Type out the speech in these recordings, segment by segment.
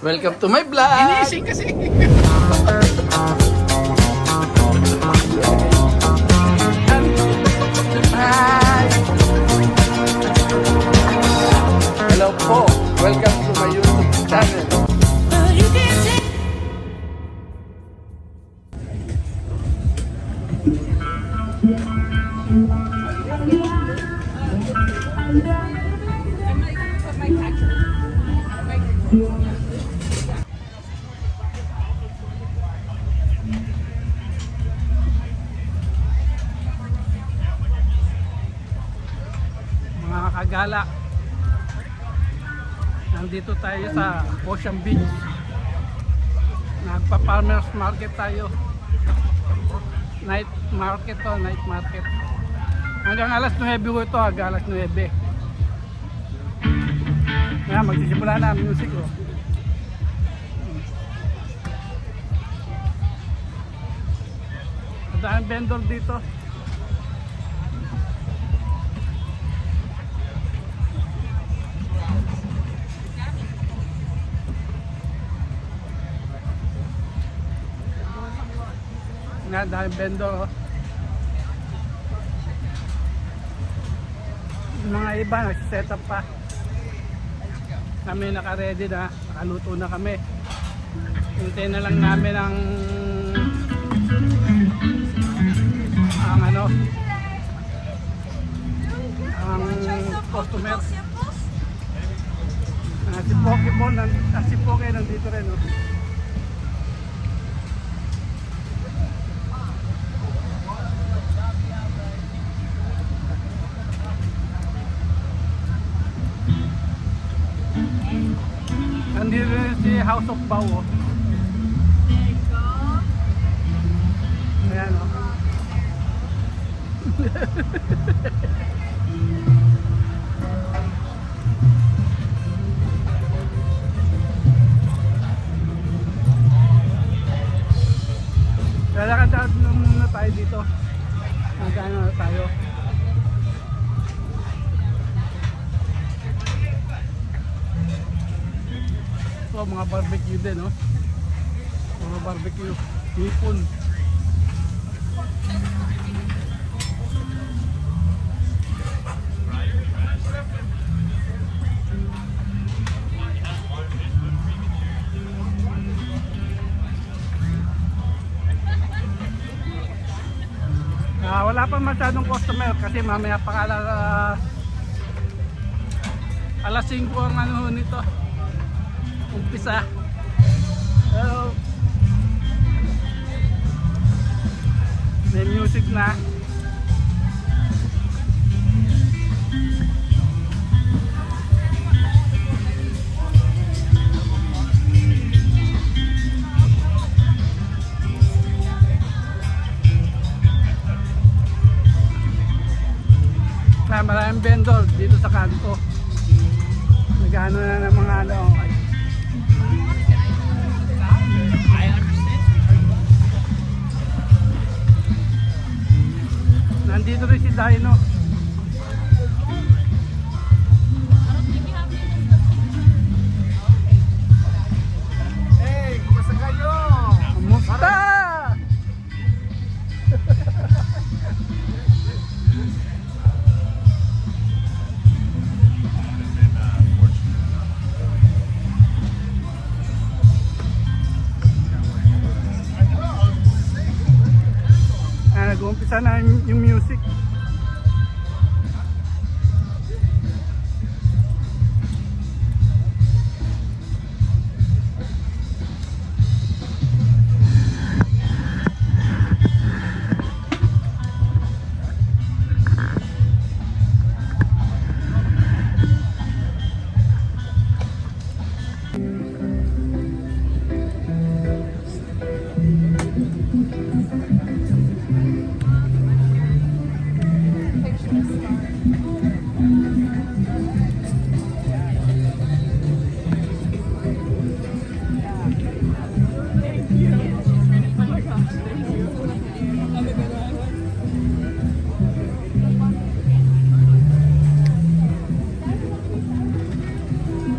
Welcome to my vlog! Inising kasi. Hi! Hello po! Welcome to my YouTube channel. Mga kagala, nandito tayo sa Ocean Beach. Nagpa-farmers market tayo. Night market to, night market. Hanggang alas 9 ko ito, hanggang alas 9. Kaya magsisimula na ang music ko. Ang daming vendor dito. Nga, dahil vendor, oh. Yung mga iba nagsiset up pa. Kami naka-ready na, nakaluto na kami. Hintay na lang namin ang customer. Si Pokemon, si Poke nandito rin, oh. Nandito rin si House of Bao, oh. Ayan, oh. Lalakad muna tayo dito. Magkano na tayo. So, mga barbecue din, no? Mga barbecue, hipon. Wala pa masyadong customer kasi mamaya pa alas 5 ang ano nito. Umpisa. Pero may music na. Maraming vendor dito sa kanto. Nagano na ng mga ano. Nandito rin si Dino. Hey, kumusta kayo? Kumusta? Nag-uumpisa na yung music.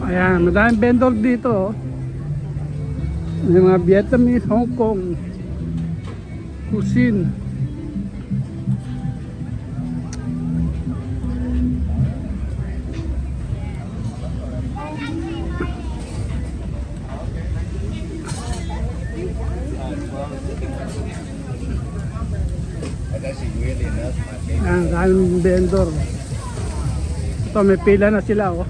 Ayan, madaming vendor dito, oh. May mga Vietnamese, Hong Kong, cuisine. Ang daming vendor. Ito, may pila na sila, oh.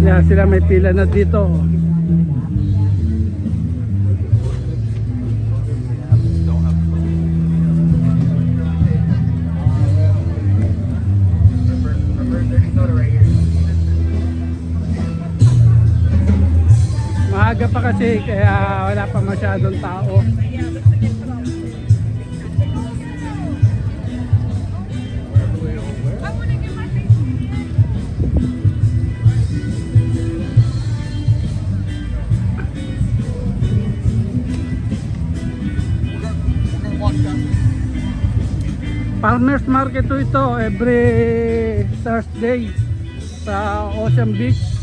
Yan sila, may pila na dito. Maaga pa kasi kaya wala pa masyadong tao. Farmers market to ito every Thursday sa Ocean Beach.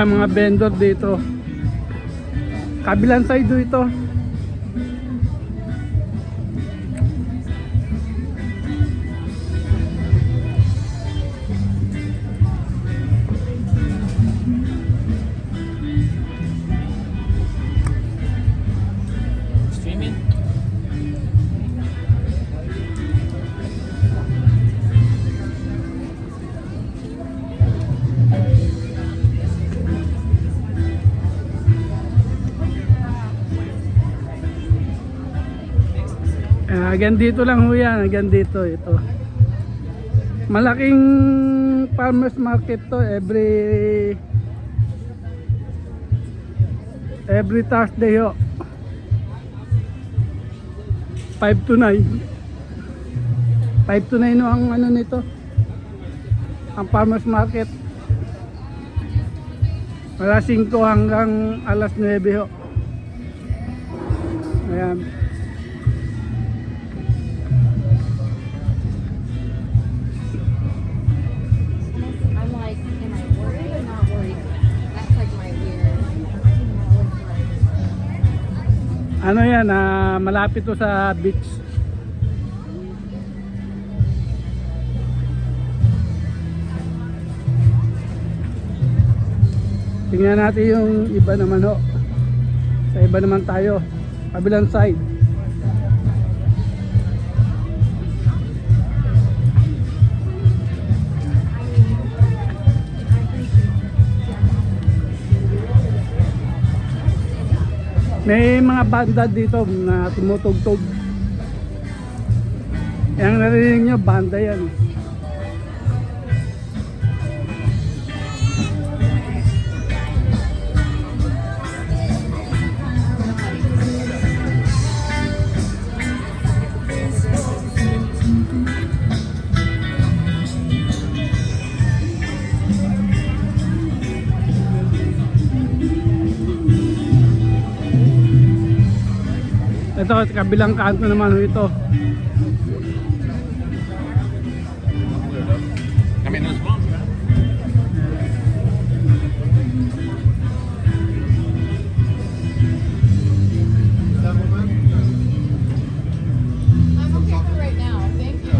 Mga vendor dito, kabilang side ito. Streaming? Hanggang dito lang ho yan, hanggang dito ito. Malaking farmers market to every Thursday ho. 5 to 9. 5 to 9 ho ang ano nito. Ang farmers market. Mula 5 hanggang alas 9 ho. Ayan. Ano yan, malapit to sa beach. Tingnan natin yung iba naman ho. Sa iba naman tayo, kabilang side. May mga banda dito na tumutugtog. Yang narinig nyo, banda yan. Ito, kabilang kanto naman ito. I mean, there's one. I'm okay for right now. Thank you.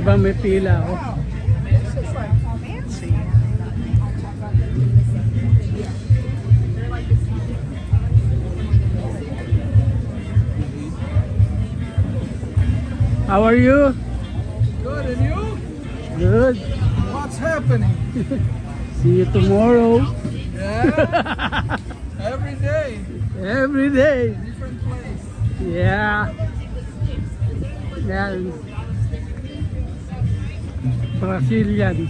iba may pila. Oh. This is like fancy. How are you? Good, and you? Good. What's happening? See you tomorrow. Yeah? Every day, Every day. different place. Yeah. Yan. Brazilian.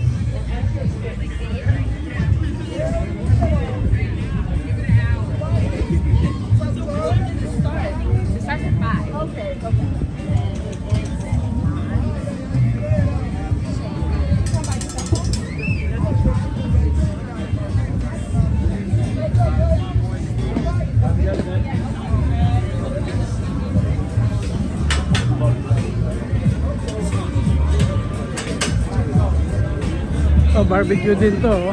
It starts at 5. Okay, okay. Oh, barbecue din to. Oh.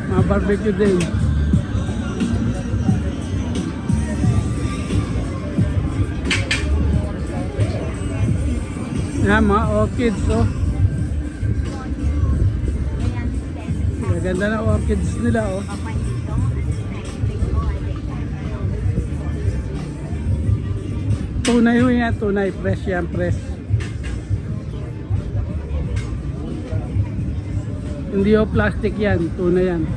Mga barbecue din. Yan, mga orchids. Oh. Ganda na orchids nila. Oh. Tunay ho yan, tunay. Fresh yan, fresh. Hindi ho plastic yan, tunay yan.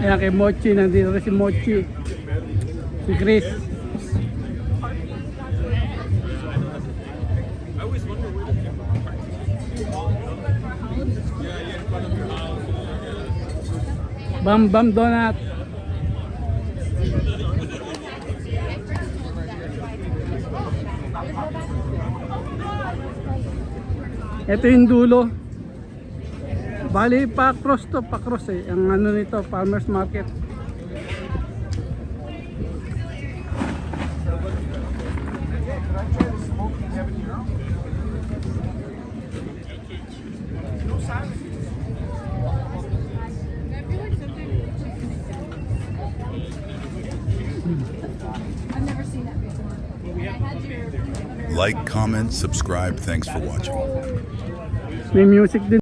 Ayan kay Mochi, nandito rin si Mochi. Si Chris. Bam Bam Donut. Ito yung dulo. Bali pa-cross to, pa-cross eh. Ang ano nito, farmers market. I've never seen that before. Like, comment, subscribe. Thanks for watching. May music din.